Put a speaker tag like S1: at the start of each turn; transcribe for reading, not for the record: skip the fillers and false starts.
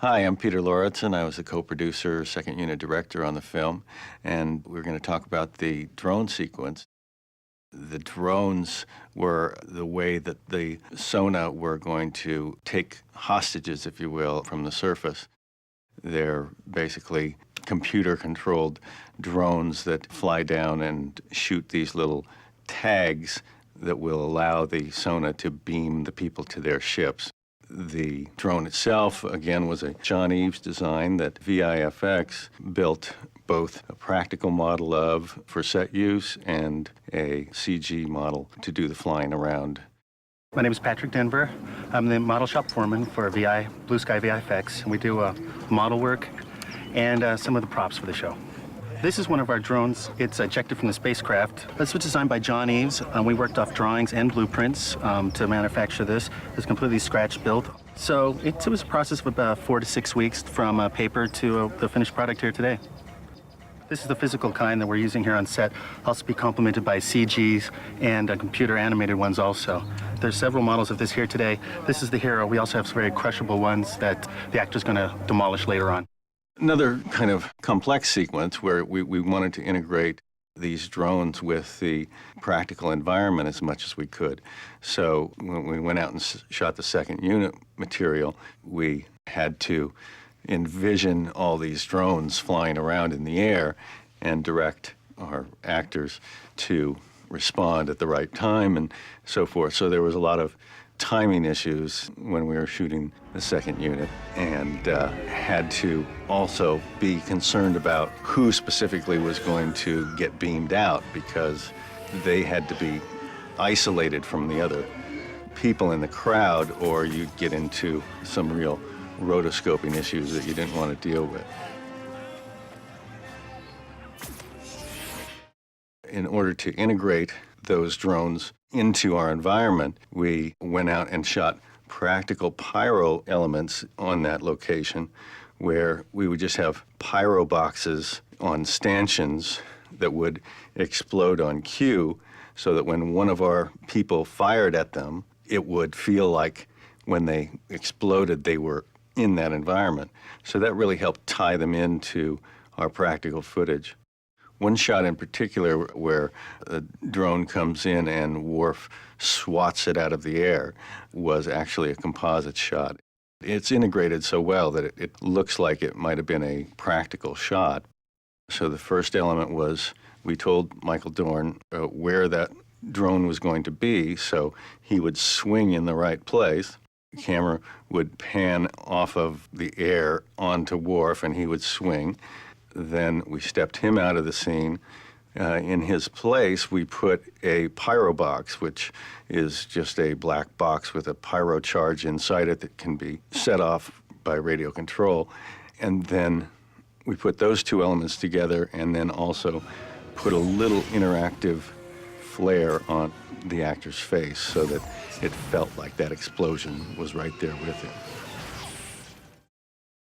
S1: Hi, I'm Peter Lauritsen. I was the co-producer, second unit director on the film, and we're going to talk about the drone sequence. The drones were the way that the Sona were going to take hostages, if you will, from the surface. They're basically computer-controlled drones that fly down and shoot these little tags that will allow the Sona to beam the people to their ships. The drone itself, again, was a John Eaves design that VIFX built both a practical model of for set use and a CG model to do the flying around.
S2: My name is Patrick Denver. I'm the model shop foreman for Blue Sky VIFX, and we do model work and some of the props for the show. This is one of our drones. It's ejected from the spacecraft. This was designed by John Eaves. We worked off drawings and blueprints to manufacture this. It's completely scratch built. So it was a process of about 4 to 6 weeks from paper to the finished product here today. This is the physical kind that we're using here on set, also be complemented by CGs and computer animated ones also. There's several models of this here today. This is the hero. We also have some very crushable ones that the actor's going to demolish later on.
S1: Another kind of complex sequence where we wanted to integrate these drones with the practical environment as much as we could. So when we went out and shot the second unit material, we had to envision all these drones flying around in the air and direct our actors to respond at the right time and so forth. So there was a lot of timing issues when we were shooting the second unit, and had to also be concerned about who specifically was going to get beamed out, because they had to be isolated from the other people in the crowd, or you'd get into some real rotoscoping issues that you didn't want to deal with. In order to integrate those drones into our environment, we went out and shot practical pyro elements on that location, where we would just have pyro boxes on stanchions that would explode on cue, so that when one of our people fired at them, it would feel like when they exploded, they were in that environment. So that really helped tie them into our practical footage. One shot in particular where a drone comes in and Worf swats it out of the air was actually a composite shot. It's integrated so well that it looks like it might have been a practical shot. So the first element was we told Michael Dorn where that drone was going to be, so he would swing in the right place. The camera would pan off of the air onto Worf and he would swing. Then we stepped him out of the scene. In his place, we put a pyro box, which is just a black box with a pyro charge inside it that can be set off by radio control. And then we put those two elements together and then also put a little interactive flare on the actor's face so that it felt like that explosion was right there with him.